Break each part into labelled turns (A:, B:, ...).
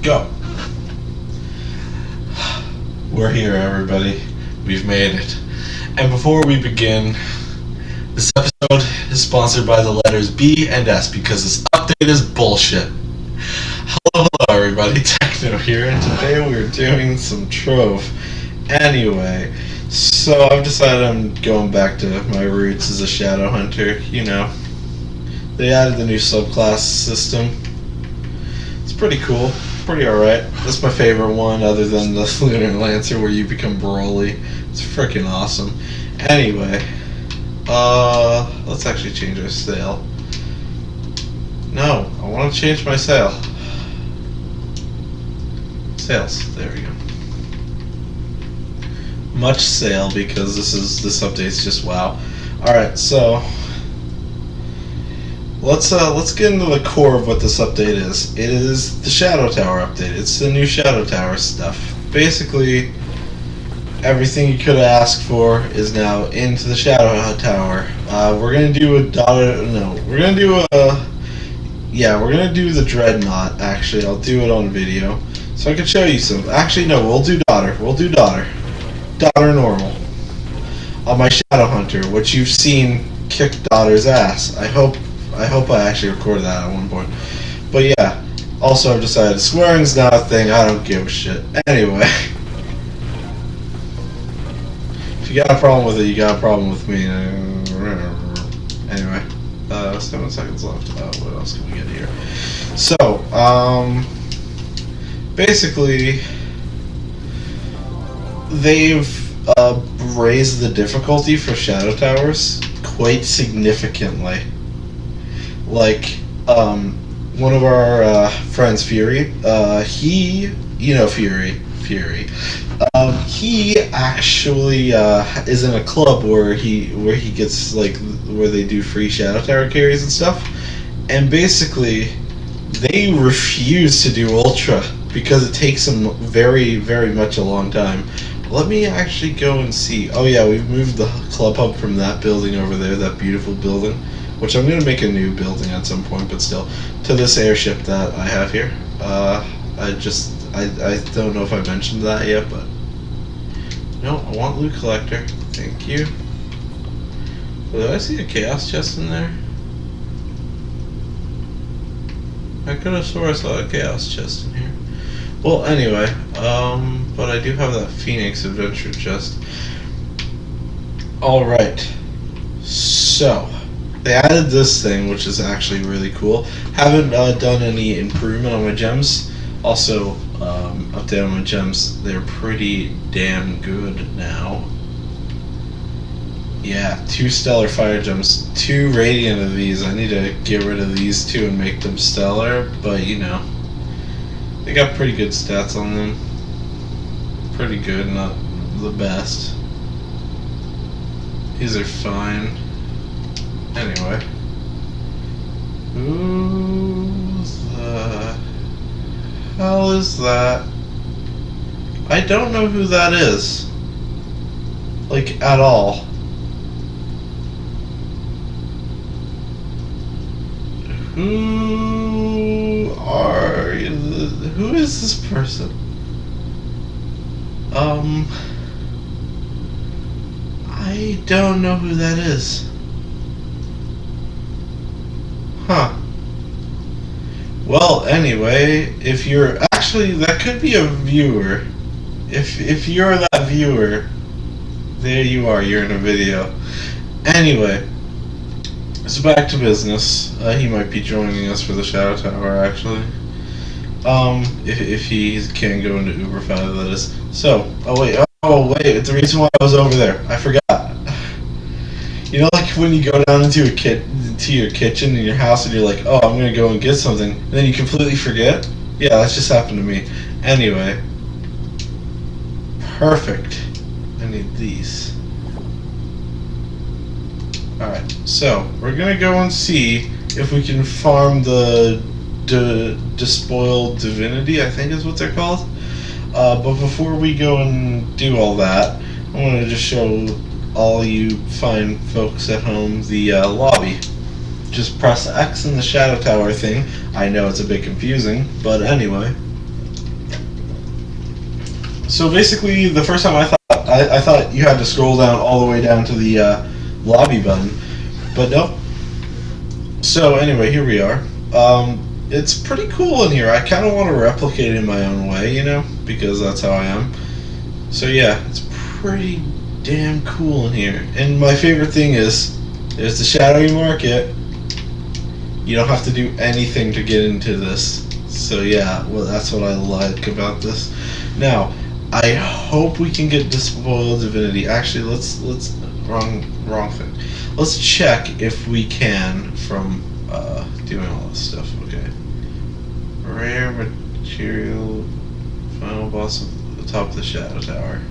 A: go. We're here, everybody. We've made it. And before we begin, this episode is sponsored by the letters B and S because this update is bullshit. Hello, everybody. Techno here, and today we're doing some trove. Anyway, so I've decided I'm going back to my roots as a shadow hunter. You know, they added the new subclass system. It's pretty cool. Pretty alright. That's my favorite one, other than the Lunar Lancer where you become Broly. It's freaking awesome. Anyway, let's actually change our sail. No, I want to change my sail. Sails. There we go. Much sail because this update's just wow. Alright, so let's get into the core of what this update is. It is the Shadow Tower update. It's the new Shadow Tower stuff. Basically, everything you could have asked for is now into the Shadow Tower. We're gonna do we're gonna do the Dreadnought. Actually, I'll do it on video so I can show you some. Actually, no, we'll do Daughter. Daughter normal on my Shadow Hunter, which you've seen kick Daughter's ass. I hope I actually recorded that at one point. But yeah, also I've decided swearing's not a thing. I don't give a shit. Anyway, if you got a problem with it, you got a problem with me. Anyway, 7 seconds left. What else can we get here? So, basically, they've raised the difficulty for Shadow Towers quite significantly. Like, one of our friends, Fury, Fury, he actually is in a club where he gets, like, where they do free Shadow Tower carries and stuff, and basically they refuse to do Ultra because it takes them very, very much a long time. Let me actually go and see. Oh yeah, we've moved the club hub from that building over there, that beautiful building, which I'm going to make a new building at some point, but still, to this airship that I have here. I don't know if I mentioned that yet, but no, I want loot collector. Thank you. Did I see a chaos chest in there? I could have swore I saw a chaos chest in here. Well, anyway, but I do have that Phoenix adventure chest. Alright, so they added this thing, which is actually really cool. Haven't done any improvement on my gems. Also, update on my gems. They're pretty damn good now. Yeah, 2 stellar fire gems, 2 radiant of these. I need to get rid of these 2 and make them stellar, but you know, they got pretty good stats on them. Pretty good, not the best. These are fine. Anyway, who the hell is that? I don't know who that is. Like, at all. Who are you? Who is this person? I don't know who that is. Huh. Well, anyway, if you're actually, that could be a viewer. If you're that viewer, there you are. You're in a video. Anyway, so back to business. He might be joining us for the Shadow Tower, actually. If he can go into Uber 5, that is. So, oh wait, it's the reason why I was over there. I forgot. You know, like when you go down into your kitchen in your house and you're like, oh, I'm gonna go and get something, and then you completely forget? Yeah, that's just happened to me. Anyway. Perfect. I need these. Alright, so we're gonna go and see if we can farm the Despoiled Divinity, I think is what they're called. But before we go and do all that, I want to just show all you fine folks at home the lobby. Just press X in the Shadow Tower thing. I know it's a bit confusing, but anyway. So basically, the first time I thought you had to scroll down all the way down to the lobby button, but nope. So anyway, here we are. It's pretty cool in here. I kind of want to replicate it in my own way, you know, because that's how I am. So yeah, it's pretty damn cool in here. And my favorite thing is, there's the shadowy market. You don't have to do anything to get into this. So yeah, well, that's what I like about this. Now, I hope we can get Despoiled Divinity. Actually, let's wrong thing. Let's check if we can from doing all this stuff. Okay. Rare material, final boss at the top of the Shadow Tower.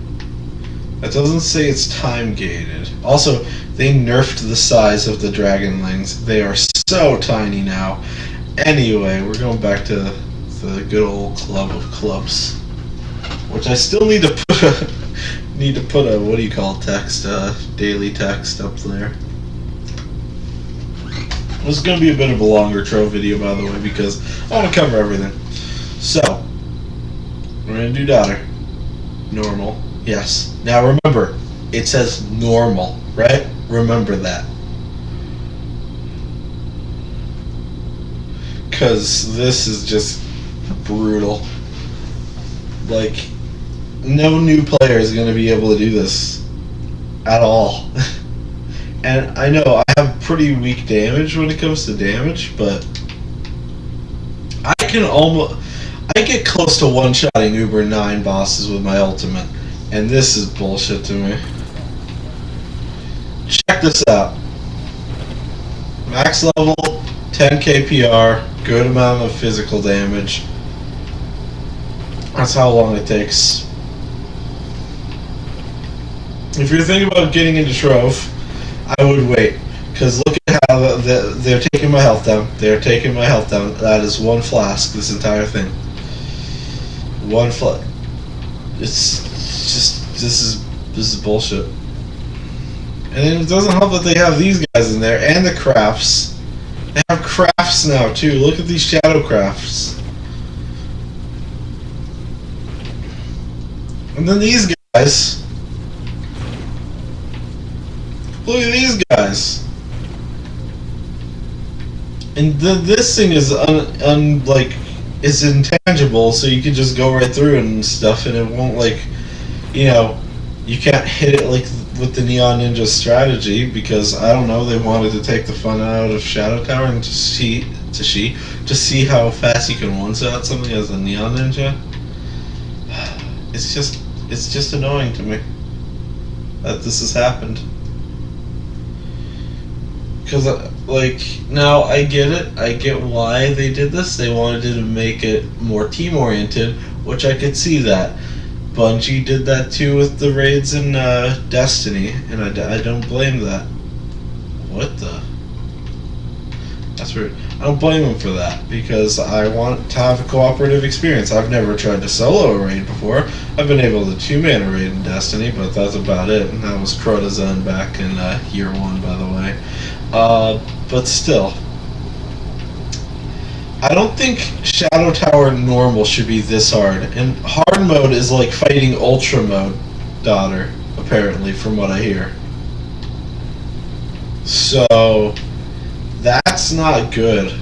A: That doesn't say it's time gated. Also, they nerfed the size of the dragonlings. They are so tiny now. Anyway, we're going back to the good old club of clubs, which I still need to put a what do you call text, daily text up there. This is going to be a bit of a longer Trove video, by the way, because I want to cover everything. So, we're going to do daughter. Normal. Yes. Now remember, it says normal, right? Remember that. Because this is just brutal. Like, no new player is going to be able to do this at all. And I know I have pretty weak damage when it comes to damage, but I get close to one-shotting Uber 9 bosses with my ultimate, and this is bullshit to me. Check this out. Max level, 10 KPR, good amount of physical damage. That's how long it takes. If you're thinking about getting into Trove, I would wait, because look at how they're taking my health down. They're taking my health down. That is one flask, this entire thing. One flask. It's just, this is bullshit. And then it doesn't help that they have these guys in there, and the crafts. They have crafts now, too. Look at these shadow crafts. And then these guys. Look at these guys. And this thing is is intangible, so you can just go right through it and stuff, and it won't, like, you know, you can't hit it like with the Neon Ninja strategy, because I don't know, they wanted to take the fun out of Shadow Tower and to see how fast you can one-shot something as a Neon Ninja. It's just annoying to me that this has happened. Because, like, now I get it. I get why they did this. They wanted to make it more team-oriented, which I could see that. Bungie did that too with the raids in Destiny, and I don't blame that. What the? That's weird. I don't blame them for that, because I want to have a cooperative experience. I've never tried to solo a raid before. I've been able to 2-man a raid in Destiny, but that's about it. And that was Crota back in year 1, by the way. But still, I don't think Shadow Tower normal should be this hard. And hard mode is like fighting ultra mode, daughter, apparently, from what I hear. So, that's not good.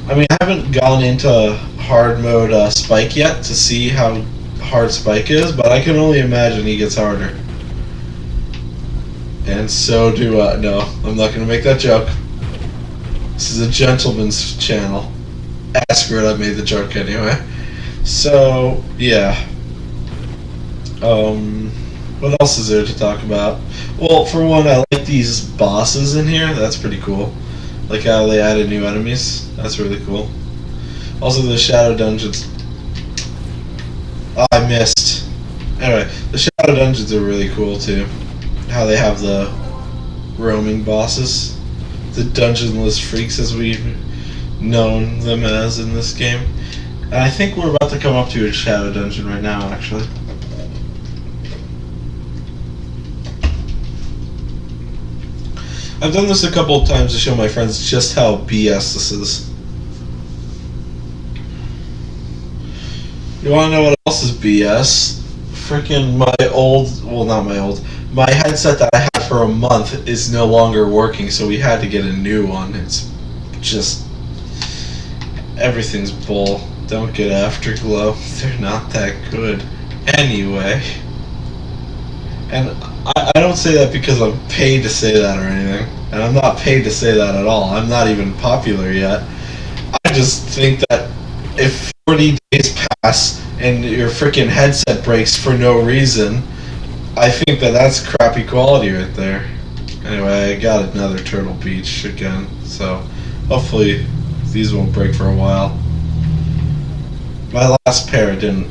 A: I mean, I haven't gone into hard mode Spike yet to see how hard Spike is, but I can only imagine he gets harder. And so do I. No, I'm not going to make that joke. This is a gentleman's channel. Screw it, I made the joke anyway. So, yeah. What else is there to talk about? Well, for one, I like these bosses in here. That's pretty cool. Like how they added new enemies. That's really cool. Also, the Shadow Dungeons. Oh, I missed. Anyway, the Shadow Dungeons are really cool too. How they have the roaming bosses. The dungeonless freaks, as we've known them as in this game. And I think we're about to come up to a Shadow Dungeon right now, actually. I've done this a couple of times to show my friends just how BS this is. You wanna know what else is BS? Freaking my old, well, not my old, my headset that I had for a month is no longer working, so we had to get a new one. It's just, everything's bull. Don't get Afterglow. They're not that good. Anyway. And I don't say that because I'm paid to say that or anything. And I'm not paid to say that at all. I'm not even popular yet. I just think that if 40 days pass and your freaking headset breaks for no reason, I think that that's crappy quality right there. Anyway, I got another Turtle Beach again, so hopefully these won't break for a while. My last pair didn't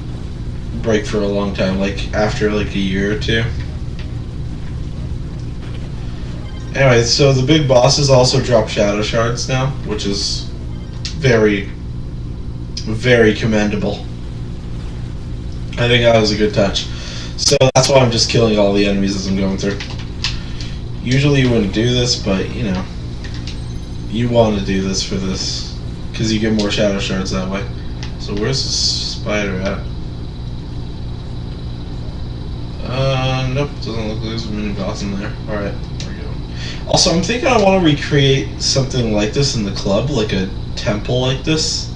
A: break for a long time, like after like a year or two. Anyway, so the big bosses also drop shadow shards now, which is very, very commendable. I think that was a good touch. So that's why I'm just killing all the enemies as I'm going through. Usually you wouldn't do this, but you know, you want to do this for this, because you get more shadow shards that way. So where's the spider at? Nope, doesn't look like there's a mini boss in there. Alright, there we go. Also, I'm thinking I want to recreate something like this in the club, like a temple like this.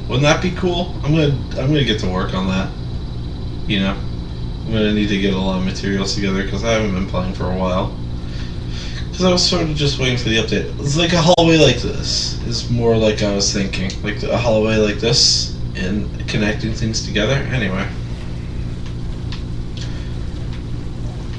A: Wouldn't that be cool? I'm gonna get to work on that. You know, I'm gonna need to get a lot of materials together because I haven't been playing for a while. Because I was sort of just waiting for the update. It's like a hallway like this is more like I was thinking, like a hallway like this and connecting things together. Anyway.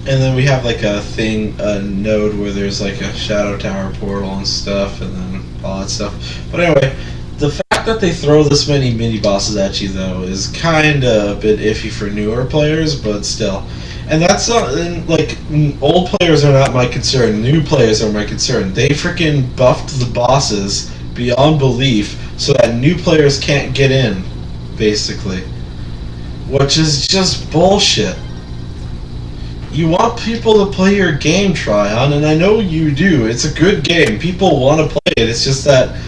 A: And then we have like a thing, a node where there's like a shadow tower portal and stuff, and then all that stuff. But anyway, the fact that they throw this many mini bosses at you though is kind of a bit iffy for newer players, but still. And that's not, like, old players are not my concern, new players are my concern. They freaking buffed the bosses beyond belief so that new players can't get in, basically. Which is just bullshit. You want people to play your game, Tryon, and I know you do. It's a good game. People want to play it. It's just that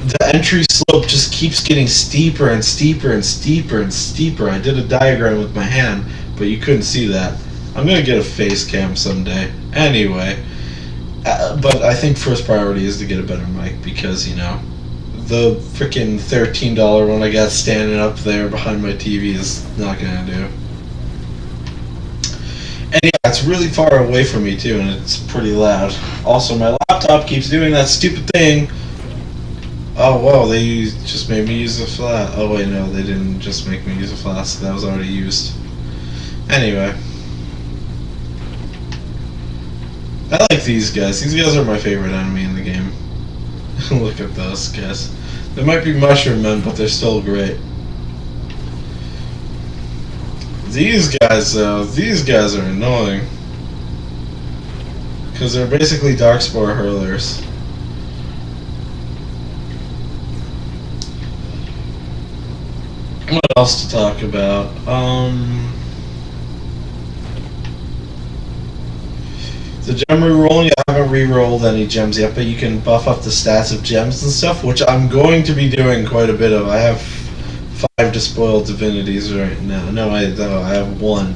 A: the entry slope just keeps getting steeper and steeper and steeper and steeper. I did a diagram with my hand, but you couldn't see that. I'm going to get a face cam someday. Anyway, but I think first priority is to get a better mic because, you know, the freaking $13 one I got standing up there behind my TV is not going to do. And yeah, it's really far away from me too, and it's pretty loud. Also, my laptop keeps doing that stupid thing. Oh, whoa, they just made me use a flash. Oh, wait, no, they didn't just make me use a flash. That was already used. Anyway. I like these guys. These guys are my favorite enemy in the game. Look at those guys. They might be mushroom men, but they're still great. These guys, though, these guys are annoying. Because they're basically Darkspore hurlers. What else to talk about? The gem rerolling, I haven't re-rolled any gems yet, but you can buff up the stats of gems and stuff, which I'm going to be doing quite a bit of. I have 5 despoiled divinities right now. No, I don't. I have 1.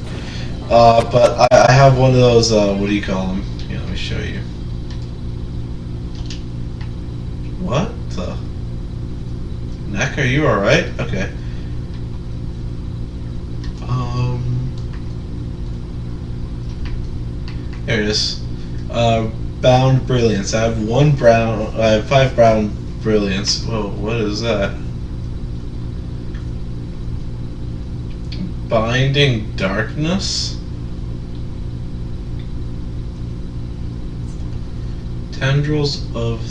A: But I have one of those, what do you call them? Here, let me show you. What the? Neck, are you alright? Okay. There it is. Bound Brilliance. I have 1 brown. I have 5 brown Brilliance. Whoa, what is that? Binding Darkness? Tendrils of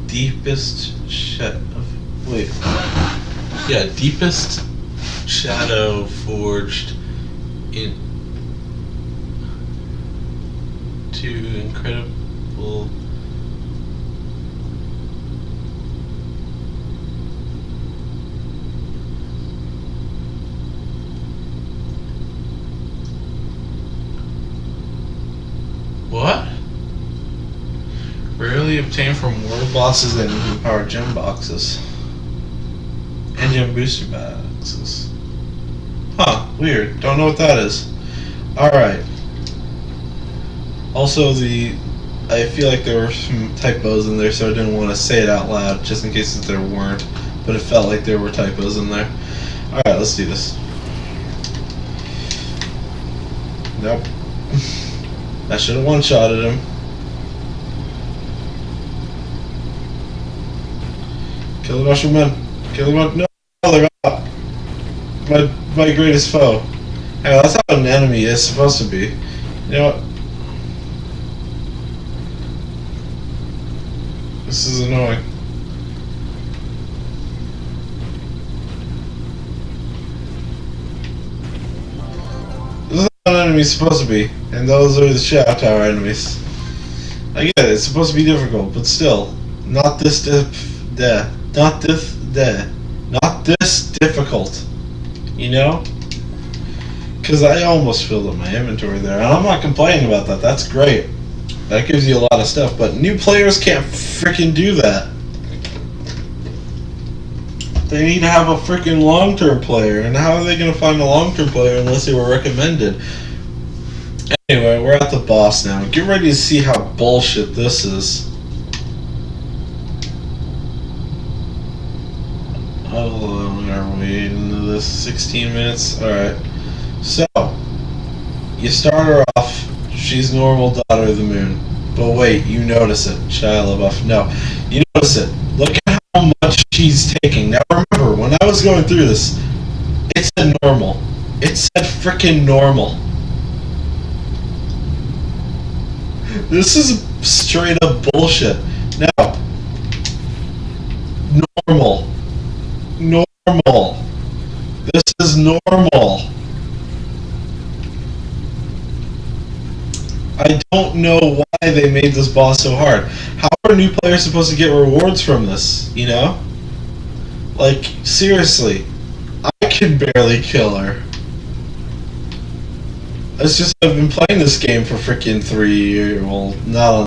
A: Deepest Wait. Yeah, Deepest Shadow forged into incredible. What? Rarely obtained from world bosses and power gem boxes. And gem booster boxes. Huh, weird. Don't know what that is. Alright. Also, I feel like there were some typos in there, so I didn't want to say it out loud, just in case there weren't. But it felt like there were typos in there. Alright, let's do this. Nope. I should have one-shotted him. Kill the Russian Kill the Russian. No, they're up. My greatest foe. Hey, that's how an enemy is supposed to be. You know what? This is annoying. This is how an enemy's supposed to be, and those are the shadow tower enemies. I get it, it's supposed to be difficult, but still, not this difficult. You know? Because I almost filled up my inventory there, and I'm not complaining about that. That's great. That gives you a lot of stuff, but new players can't freaking do that. They need to have a freaking long-term player, and how are they going to find a long-term player unless they were recommended? Anyway, we're at the boss now. Get ready to see how bullshit this is. How long are we into this? 16 minutes? Alright. So, you start her off, she's normal daughter of the moon. But wait, you notice it. Shia LaBeouf. No. You notice it. Look at how much she's taking. Now remember, when I was going through this, it said normal. It said frickin' normal. This is straight up bullshit. Now, normal. Normal. This is normal. I don't know why they made this boss so hard. How are new players supposed to get rewards from this, you know? Like, seriously. I can barely kill her. It's just I've been playing this game for freaking 3 years. Well, not on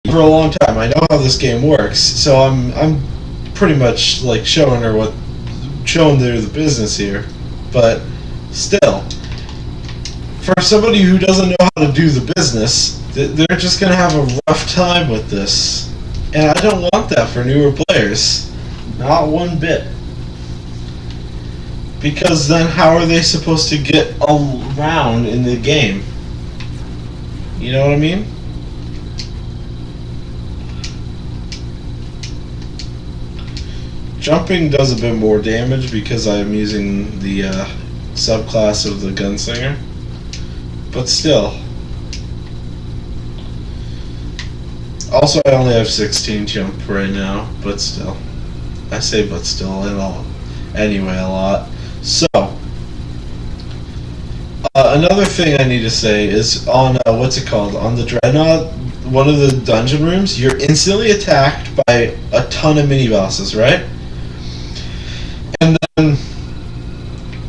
A: for a long time. I know how this game works, so I'm pretty much like showing her the business here. But still, for somebody who doesn't know how to do the business, they're just gonna have a rough time with this, and I don't want that for newer players, not one bit. Because then how are they supposed to get around in the game? You know what I mean? Jumping does a bit more damage because I'm using the subclass of the gunslinger, but still. Also, I only have 16 jump right now, but still. I say but still, and all. Anyway, a lot. So, another thing I need to say is on, what's it called? On the Dreadnought, one of the dungeon rooms, you're instantly attacked by a ton of mini-bosses, right? And then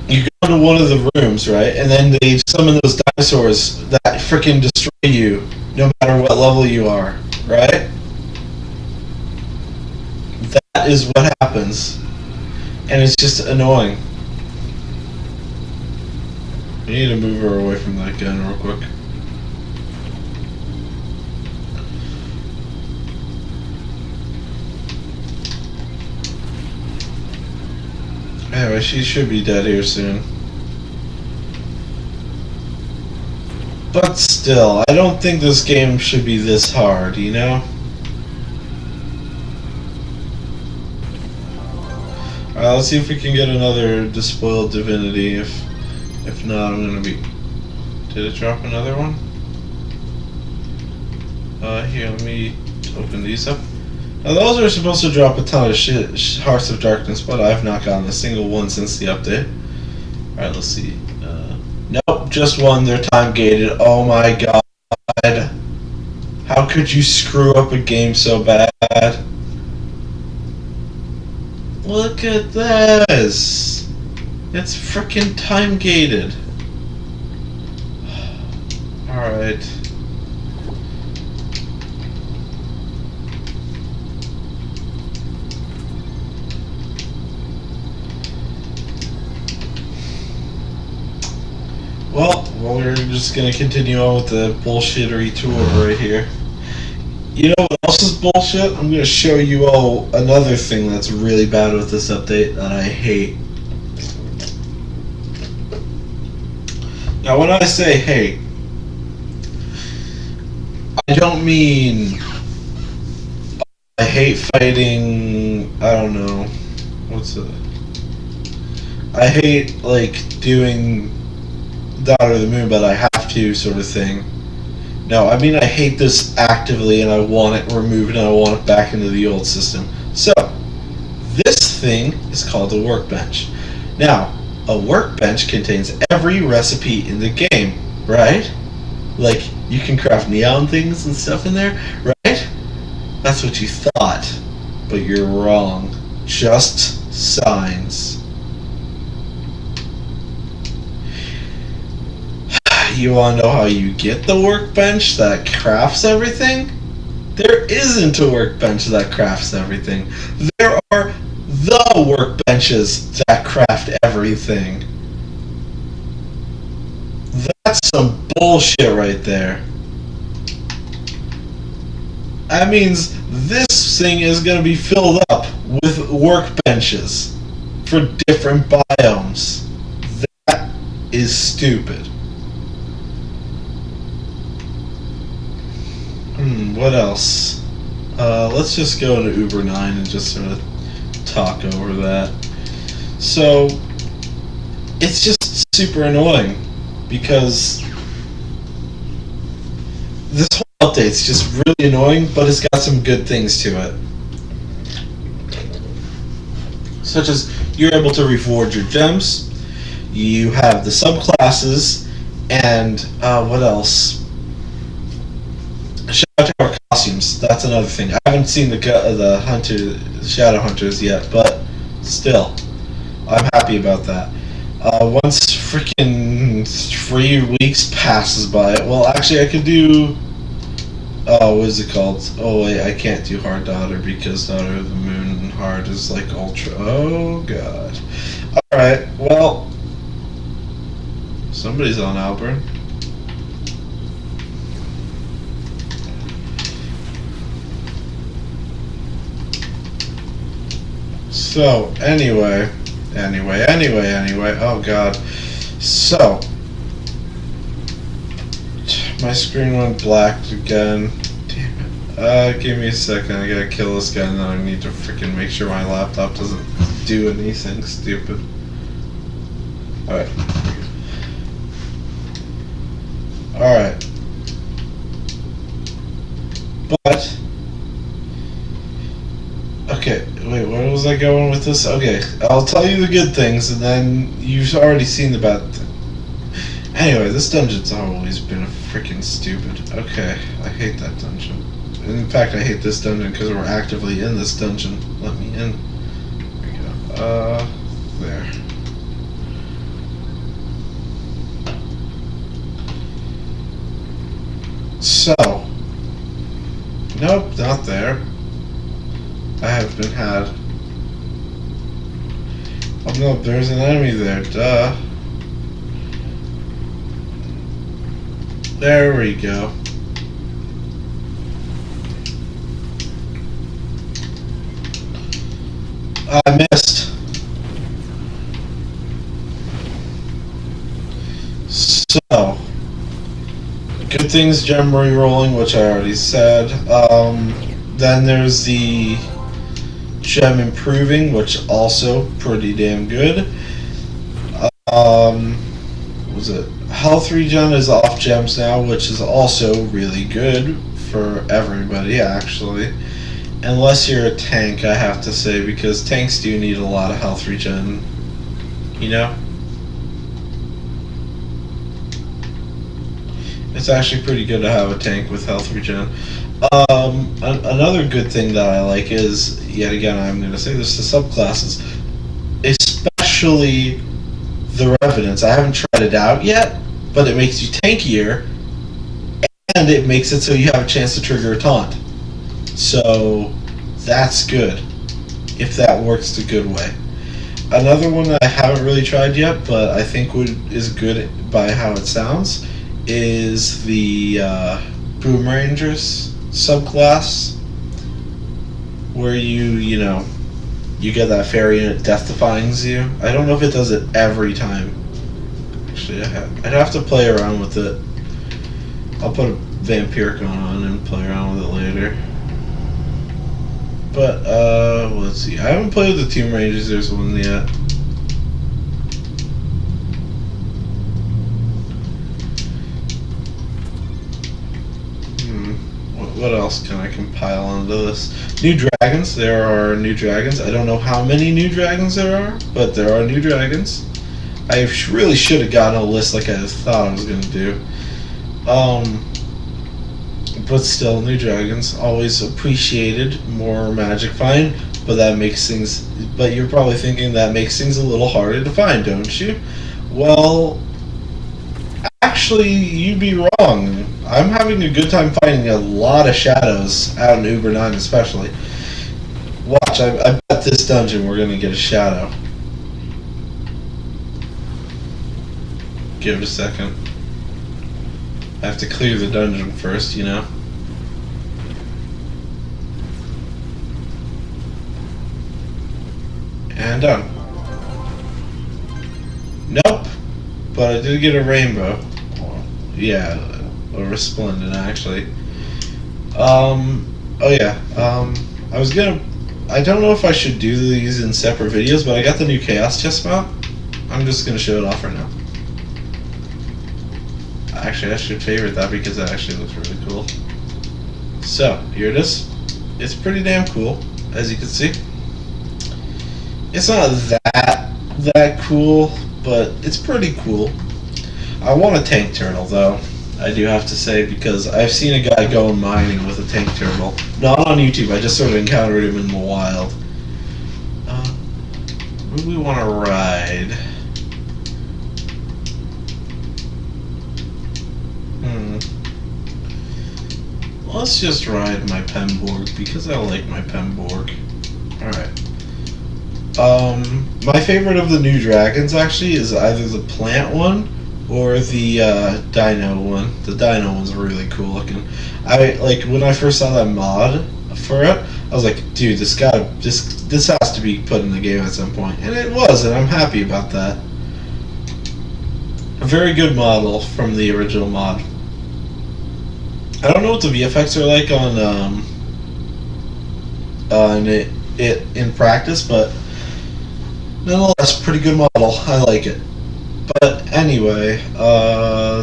A: you go to one of the rooms, right? And then they summon those dinosaurs that freaking destroy you, no matter what level you are, right? That is what happens. And it's just annoying. I need to move her away from that gun real quick. Anyway, she should be dead here soon. But still, I don't think this game should be this hard, you know? Alright, let's see if we can get another Despoiled Divinity. If not, I'm gonna be... Did it drop another one? Here, let me open these up. Now those are supposed to drop a ton of Hearts of Darkness, but I've not gotten a single one since the update. Alright, let's see. Nope, just one. They're time gated. Oh my god. How could you screw up a game so bad? Look at this. It's freaking time gated. Alright. well, we're just gonna continue on with the bullshittery tour right here. You know what else is bullshit? I'm gonna show you all another thing that's really bad with this update that I hate. Now, when I say hate, I don't mean I hate fighting. I don't know. What's it? I hate like doing Daughter of the Moon, but I have to sort of thing. No, I mean I hate this actively, and I want it removed, and I want it back into the old system. So, this thing is called a workbench. Now, a workbench contains every recipe in the game, right? Like, you can craft neon things and stuff in there, right? That's what you thought, but you're wrong. Just signs. You want to know how you get the workbench that crafts everything? There isn't a workbench that crafts everything. There are the workbenches that craft everything. That's some bullshit right there. That means this thing is going to be filled up with workbenches for different biomes. That is stupid. What else? Let's just go into Uber 9 and just sort of talk over that. So, it's just super annoying because this whole update's just really annoying, but it's got some good things to it. Such as, you're able to reforge your gems, you have the subclasses, and what else? Shadow Tower costumes, that's another thing. I haven't seen the Shadow Hunters yet, but still, I'm happy about that. Once freaking 3 weeks passes by, well, actually I could do, what is it called? Oh wait, I can't do Hard Daughter because Daughter of the Moon Hard is like ultra, oh god. Alright, well, somebody's on Alburn. So, anyway, oh god. So, my screen went black again. Damn it. Give me a second, I gotta kill this guy, and then I need to freaking make sure my laptop doesn't do anything stupid. Alright. Alright. But, okay, wait, where was I going with this? Okay, I'll tell you the good things, and then you've already seen the bad thing. Anyway, this dungeon's always been freaking stupid. Okay, I hate that dungeon. In fact, I hate this dungeon because we're actively in this dungeon. Let me in. There we go. There. So. Nope, not there. I have been had. Oh no, there's an enemy there, duh. There we go. I missed. So, good things, gem re-rolling, which I already said. Then there's the gem improving, which also pretty damn good. What was it? Health regen is off gems now, which is also really good for everybody, actually. Unless you're a tank, I have to say, because tanks do need a lot of health regen, you know? It's actually pretty good to have a tank with health regen. Another good thing that I like is, yet again, I'm going to say this, the subclasses, especially the Revenants. I haven't tried it out yet, but it makes you tankier, and it makes it so you have a chance to trigger a taunt. So, that's good, if that works the good way. Another one that I haven't really tried yet, but I think is good by how it sounds, is the Boomerangers subclass, where you know, you get that fairy and it death defines you. I don't know if it does it every time. Actually, I'd have to play around with it. I'll put a Vampiric on and play around with it later. But, let's see. I haven't played with the Tomb Rangers, there's one yet. What else can I compile onto this? New dragons. There are new dragons. I don't know how many new dragons there are, but there are new dragons. I really should have gotten a list like I thought I was going to do. But still, new dragons. Always appreciated. More magic find, but that makes things... But you're probably thinking that makes things a little harder to find, don't you? Well, actually, you'd be wrong. I'm having a good time finding a lot of shadows out in Uber 9 especially. Watch, I bet this dungeon we're going to get a shadow. Give it a second. I have to clear the dungeon first, you know. And done. Nope. But I did get a rainbow. Yeah, a resplendent actually. Oh yeah. I don't know if I should do these in separate videos, but I got the new Chaos chest mount. I'm just gonna show it off right now. Actually, I should favorite that because that actually looks really cool. So, here it is. It's pretty damn cool, as you can see. It's not that cool, but it's pretty cool. I want a tank turtle, though, I do have to say, because I've seen a guy going mining with a tank turtle. Not on YouTube, I just sort of encountered him in the wild. Where do we want to ride? Let's just ride my Pemborg, because I like my Pemborg. Alright. My favorite of the new dragons, actually, is either the plant one or the dino one. The dino one's really cool looking. When I first saw that mod for it, I was like, dude, this has to be put in the game at some point. And it was, and I'm happy about that. A very good model from the original mod. I don't know what the VFX are like on it in practice, but nonetheless, pretty good model. I like it. But anyway,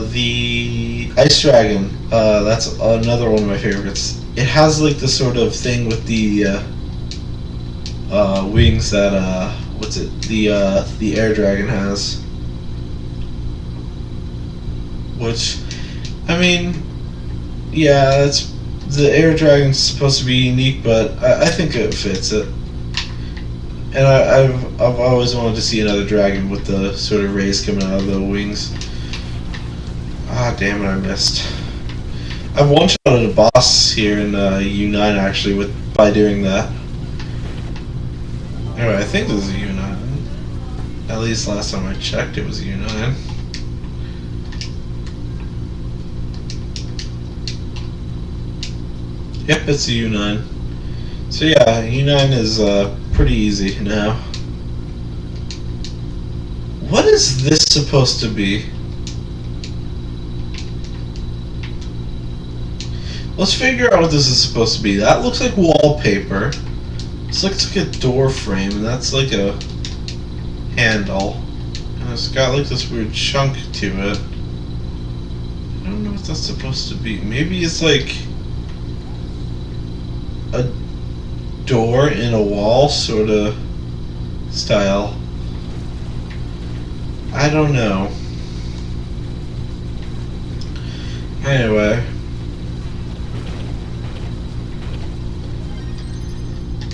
A: the Ice Dragon, that's another one of my favorites. It has like the sort of thing with the wings that the Air Dragon has, which, I mean, yeah, the Air Dragon's supposed to be unique, but I think it fits it. And I've always wanted to see another dragon with the sort of rays coming out of the wings. Ah, damn it, I missed. I've one-shotted a boss here in U9 actually by doing that. Anyway, I think this is a U9. At least last time I checked, it was a U9. Yep, it's a U9. So yeah, U9 is pretty easy now. What is this supposed to be? Let's figure out what this is supposed to be. That looks like wallpaper. This looks like a door frame, and that's like a handle. And it's got like this weird chunk to it. I don't know what that's supposed to be. Maybe it's like a door in a wall sort of style. I don't know. Anyway.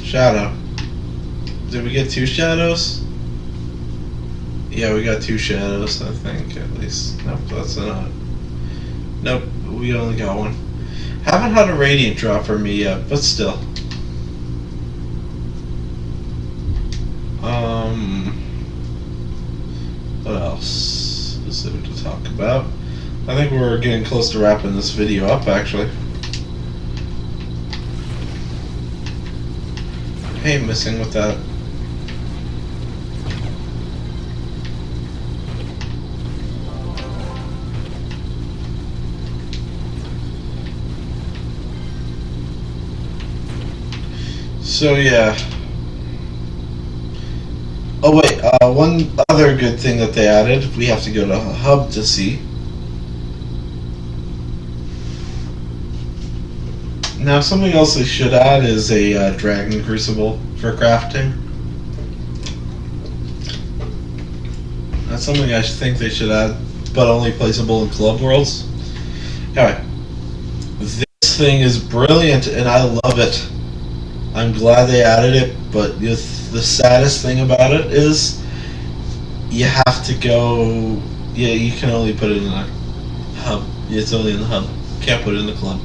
A: Shadow. Did we get 2 shadows? Yeah, we got 2 shadows, I think, at least. Nope, that's not. Nope, we only got 1. Haven't had a radiant drop for me yet, but still. else is there to talk about? I think we're getting close to wrapping this video up, actually. Hey, missing with that. So yeah. Oh wait, one other good thing that they added, we have to go to Hub to see. Now something else they should add is a Dragon Crucible for crafting. That's something I think they should add, but only placeable in Club Worlds. Anyway, this thing is brilliant and I love it. I'm glad they added it, but the saddest thing about it is you have to go. Yeah, you can only put it in the hub. It's only in the hub. Can't put it in the club.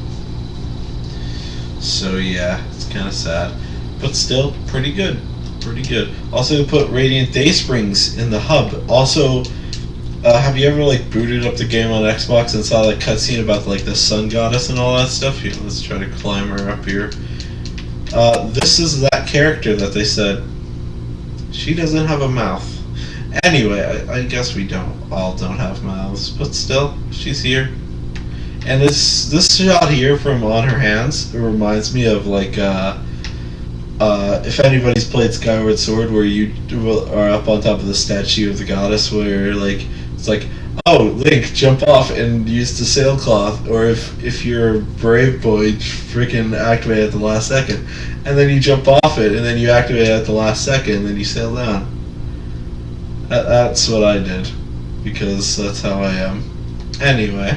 A: So yeah, it's kind of sad, but still pretty good. Pretty good. Also, put Radiant Daysprings in the hub. Also, have you ever like booted up the game on Xbox and saw that cutscene about like the sun goddess and all that stuff? Here, let's try to climb her up here. This is that character that they said she doesn't have a mouth. Anyway, I guess we all don't have mouths, but still, she's here. And this shot here from on her hands, it reminds me of like if anybody's played Skyward Sword, where you are up on top of the statue of the goddess, where like it's like, oh, Link, jump off and use the sailcloth, or if you're a brave boy, freaking activate at the last second, and then you jump off it, and then you activate at the last second, and then you sail down. That's what I did, because that's how I am. Anyway.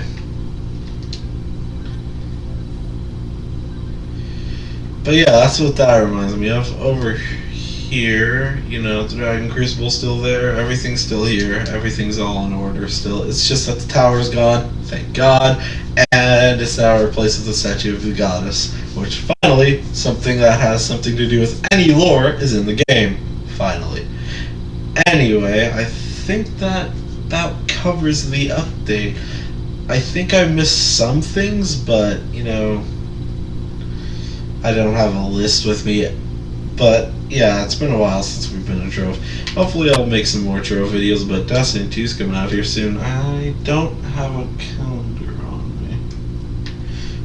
A: But yeah, that's what that reminds me of. Over here, you know, the Dragon Crucible's still there, everything's still here, everything's all in order still. It's just that the tower's gone, thank God, and it's now replaced with the statue of the goddess, which finally, something that has something to do with any lore is in the game. Finally. Anyway, I think that covers the update. I think I missed some things, but, you know, I don't have a list with me, but yeah, it's been a while since we've been to Trove. Hopefully I'll make some more Trove videos, but Destiny 2's coming out here soon. I don't have a calendar on me.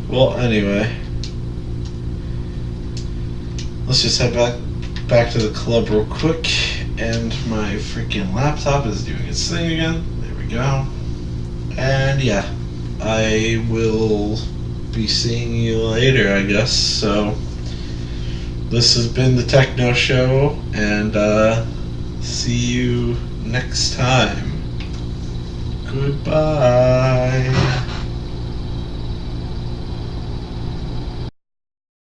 A: Well, anyway, let's just head back to the club real quick, and my freaking laptop is doing its thing again. There we go. And yeah, I will be seeing you later, I guess. So this has been the Techno Show, and see you next time. Goodbye.